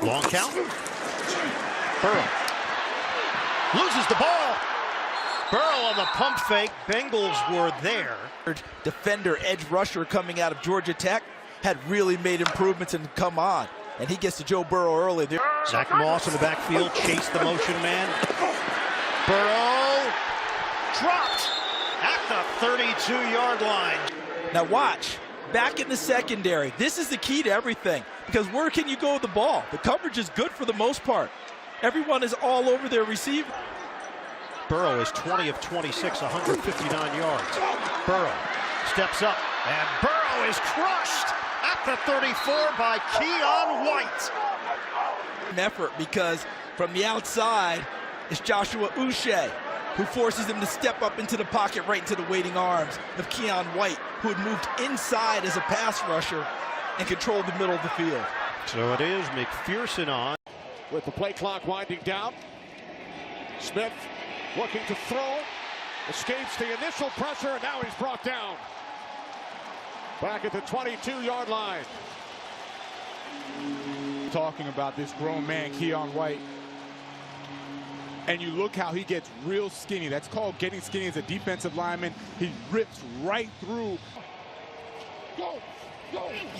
Long count. Burrow loses the ball. Burrow on the pump fake. Bengals were there. Defender, edge rusher coming out of Georgia Tech had really made improvements and come on. And he gets to Joe Burrow early. Zach Moss in the backfield, chase the motion man. Burrow dropped at the 32-yard line. Now watch, back in the secondary. This is the key to everything, because where can you go with the ball? The coverage is good for the most part. Everyone is all over their receiver. Burrow is 20 of 26, 159 yards. Burrow steps up, and Burrow is crushed at the 34 by Keon White. An effort, because from the outside is Joshua Uche, who forces him to step up into the pocket right into the waiting arms of Keon White, who had moved inside as a pass rusher and controlled the middle of the field. So it is McPherson on. With the play clock winding down, Smith looking to throw, escapes the initial pressure, and now he's brought down. Back at the 22-yard line. Talking about this grown man, Keon White, and you look how he gets real skinny. That's called getting skinny as a defensive lineman. He rips right through.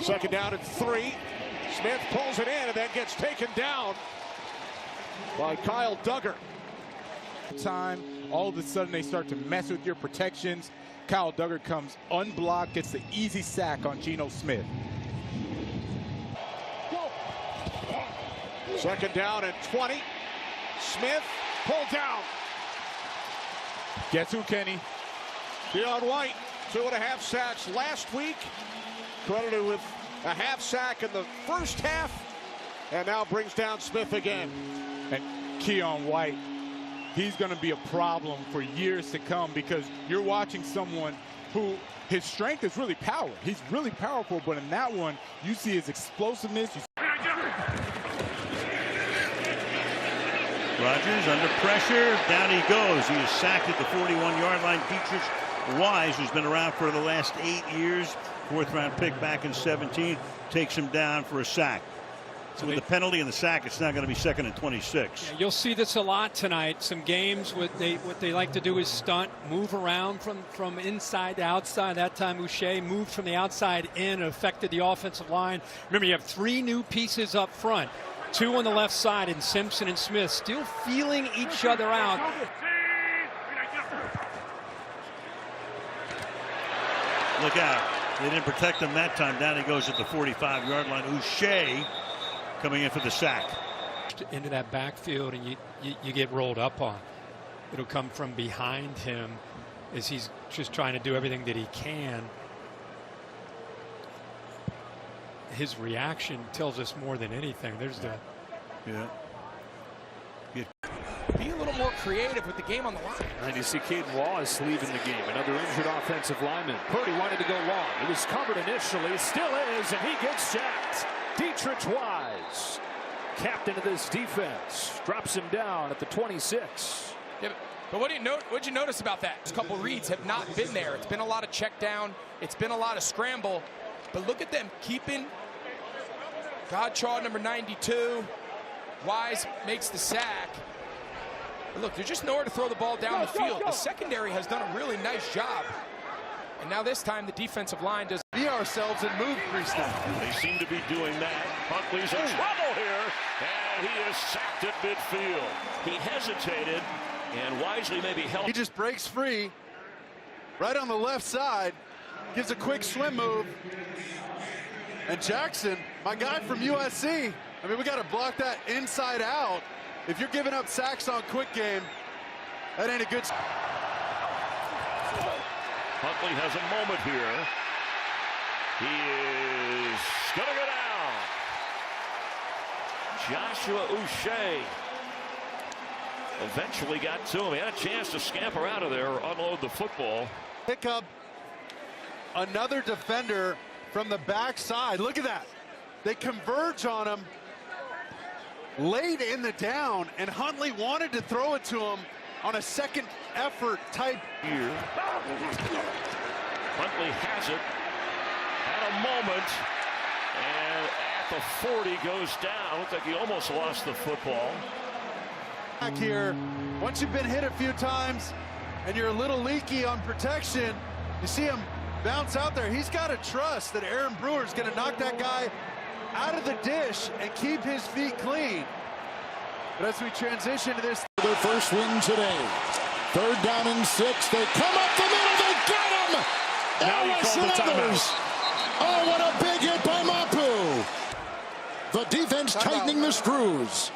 Second down and 3. Smith pulls it in and then gets taken down by Kyle Duggar. Time, all of a sudden they start to mess with your protections. Kyle Duggar comes unblocked, gets the easy sack on Geno Smith. Second down and 20. Smith pulled down. Guess who, Kenny? Keon White, 2.5 sacks last week. Credited with a half sack in the first half. And now brings down Smith again. And Keon White, he's going to be a problem for years to come, because you're watching someone who his strength is really power. He's really powerful, but in that one, you see his explosiveness. Rodgers under pressure, down he goes. He is sacked at the 41-yard line. Dietrich Wise, who's been around for the last 8 years, 4th-round pick back in 17, takes him down for a sack. So with the penalty and the sack, it's not going to be 2nd and 26. Yeah, you'll see this a lot tonight. Some games, what they like to do is stunt, move around from inside to outside. That time Uche moved from the outside in and affected the offensive line. Remember, you have 3 new pieces up front. 2 on the left side, and Simpson and Smith still feeling each other out. Look out. They didn't protect him that time. Down he goes at the 45-yard line. Uche coming in for the sack. Into that backfield, and you get rolled up on. It'll come from behind him as he's just trying to do everything that he can. His reaction tells us more than anything. There's the... Yeah. Be a little more creative with the game on the line. And you see Caden Wallace leaving the game. Another injured offensive lineman. Purdy wanted to go long. It was covered initially. Still is, and he gets sacked. Dietrich Wise, captain of this defense, drops him down at the 26. Yeah, but what'd you notice about that? A couple reads have not been there. It's been a lot of check down. It's been a lot of scramble. But look at them keeping Godchaw, number 92. Wise makes the sack. But look, there's just nowhere to throw the ball down the field. The secondary has done a really nice job. And now this time the defensive line does Be ourselves and move crease now. They seem to be doing that. Huntley's in trouble here, and he is sacked at midfield. He hesitated, and wisely maybe helped. He just breaks free right on the left side, gives a quick swim move. And Jackson, my guy from USC, I mean, we got to block that inside out. If you're giving up sacks on quick game, that ain't a good. Huntley has a moment here. He is going to go down. Joshua Uche eventually got to him. He had a chance to scamper out of there or unload the football. Pick up another defender from the backside. Look at that. They converge on him late in the down, and Huntley wanted to throw it to him on a second effort type Here. Huntley has it at a moment, and at the 40, goes down. Looked like he almost lost the football. Back here, once you've been hit a few times and you're a little leaky on protection, you see him bounce out there. He's got to trust that Aaron Brewer is going to knock that guy out of the dish and keep his feet clean. But as we transition to this, their first win today. 3rd down and 6. They come up the middle. They got him. Now you call the timeout. Oh, what a big hit by Mapu. The defense tightening the screws.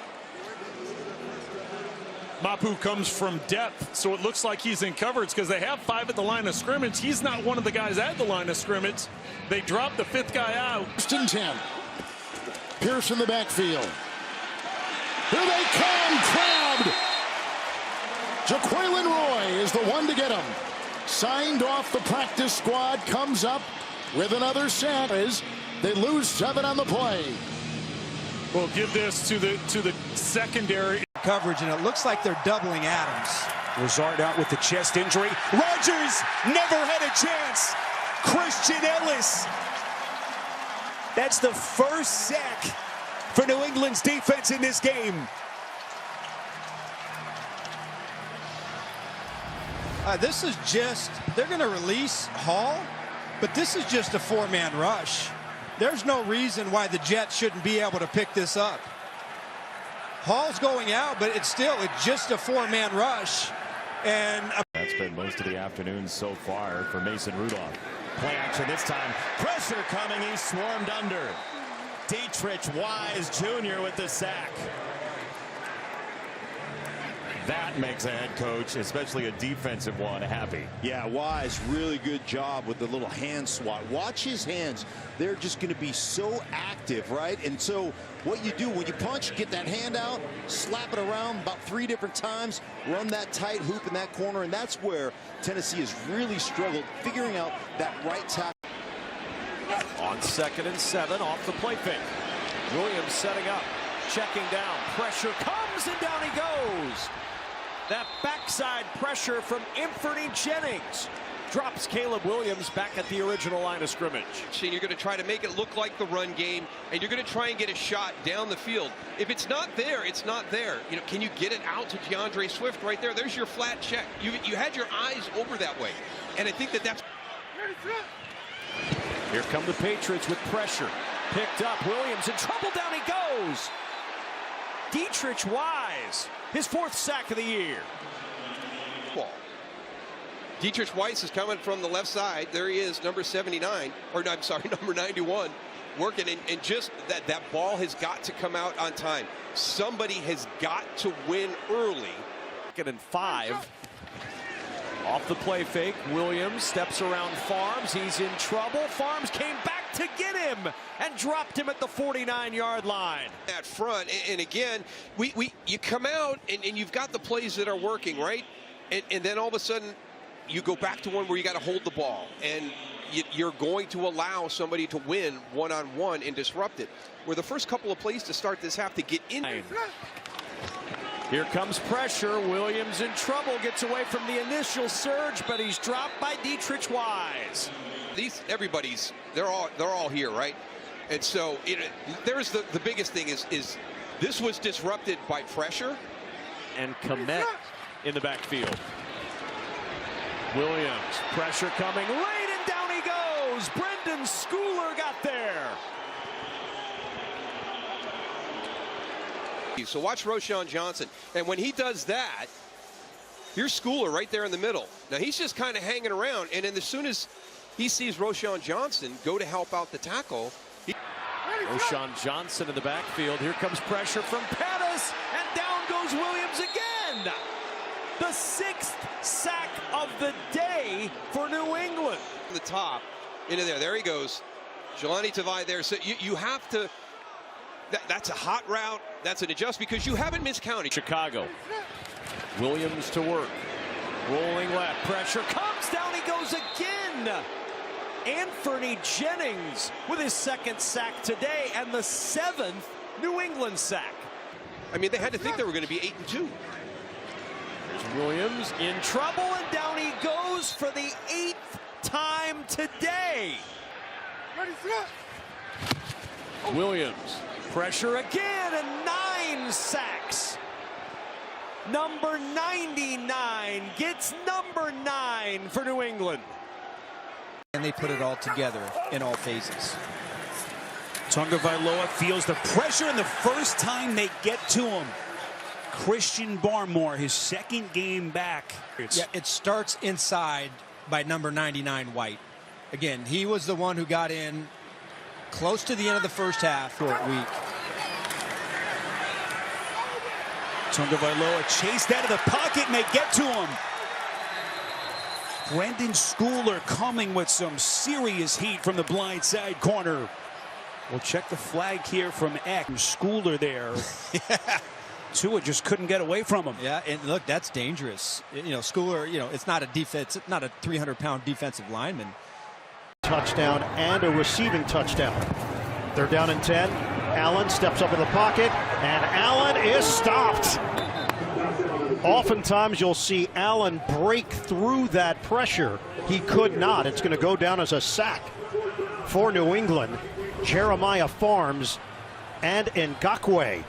Mapu comes from depth, so it looks like he's in coverage because they have 5 at the line of scrimmage. He's not one of the guys at the line of scrimmage. They drop the 5th guy out. 1st and 10. Pierce in the backfield. Here they come, crabbed. Jaquelin Roy is the one to get him. Signed off the practice squad, comes up with another sack. They lose 7 on the play. We'll give this to the secondary coverage, and it looks like they're doubling Adams. Lazard out with the chest injury. Rodgers never had a chance. Christian Ellis. That's the first sack for New England's defense in this game. This is just, they're going to release Hall, but this is just a 4-man rush. There's no reason why the Jets shouldn't be able to pick this up. Hall's going out, but it's just a 4-man rush. And that's been most of the afternoon so far for Mason Rudolph. Play action this time. Pressure coming. He's swarmed under. Dietrich Wise Jr. with the sack. That makes a head coach, especially a defensive one, happy. Yeah, Wise, really good job with the little hand swat. Watch his hands. They're just going to be so active, right? And so what you do when you punch, get that hand out, slap it around about 3 different times, run that tight hoop in that corner, and that's where Tennessee has really struggled figuring out that right tackle. On 2nd and 7, off the play fake. Williams setting up, checking down. Pressure comes, and down he goes. That backside pressure from Anthony Jennings drops Caleb Williams back at the original line of scrimmage. And you're going to try to make it look like the run game, and you're going to try and get a shot down the field. If it's not there, it's not there. You know, can you get it out to DeAndre Swift right there? There's your flat check. You had your eyes over that way, and I think that's. Here come the Patriots with pressure. Picked up. Williams in trouble. Down he goes. Dietrich Wise, his 4th sack of the year. Dietrich Wise is coming from the left side. There he is, number 79, or no, I'm sorry, number 91, working. And just that ball has got to come out on time. Somebody has got to win early. 2nd and 5. Off the play fake, Williams steps around Farms. He's in trouble. Farms came back to get him and dropped him at the 49-yard line. At front, and again, you come out and you've got the plays that are working, right? And then all of a sudden, you go back to one where you got to hold the ball, and you're going to allow somebody to win one-on-one and disrupt it. Where the first couple of plays to start this have to get in. Here comes pressure. Williams in trouble, gets away from the initial surge, but he's dropped by Dietrich Wise. They're all here, right? And so there's the biggest thing is this was disrupted by pressure. And Kmet in the backfield. Williams, pressure coming late, and down he goes. Brendan Schooler got there. So watch Roschon Johnson, and when he does that, here's Schooler right there in the middle. Now he's just kind of hanging around, and then as soon as he sees Roschon Johnson go to help out the tackle, Roschon Johnson in the backfield. Here comes pressure from Pettis, and down goes Williams again. The 6th sack of the day for New England. The top into there he goes. Jelani Tavai there. So you have to. That's a hot route. That's an adjust because you haven't miscounted. Chicago. Williams to work. Rolling left. Pressure comes. Down he goes again. Anthony Jennings with his 2nd sack today and the 7th New England sack. I mean, they had to think they were going to be 8-2. There's Williams in trouble, and down he goes for the 8th time today. Williams, pressure again, and 9 sacks. Number 99 gets number 9 for New England. And they put it all together in all phases. Tagovailoa feels the pressure, and the first time they get to him. Christian Barmore, his second game back. Yeah, it starts inside by number 99 White. Again, he was the one who got in close to the end of the first half. Short week. Tagovailoa chased out of the pocket, and they get to him. Brendan Schooler coming with some serious heat from the blind side corner. We'll check the flag here from Eck. Schooler there. Yeah. Tua just couldn't get away from him. Yeah, and look, that's dangerous. You know, Schooler, you know, it's not a defense, not a 300-pound defensive lineman. Touchdown and a receiving touchdown. They're down in 10. Allen steps up in the pocket, and Allen is stopped. Oftentimes you'll see Allen break through that pressure. He could not. It's going to go down as a sack for New England. Jeremiah Farms and Ngakoue.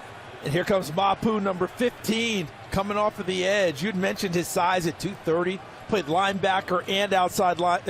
And here comes Mapu, number 15, coming off of the edge. You'd mentioned his size at 230, played linebacker and outside line.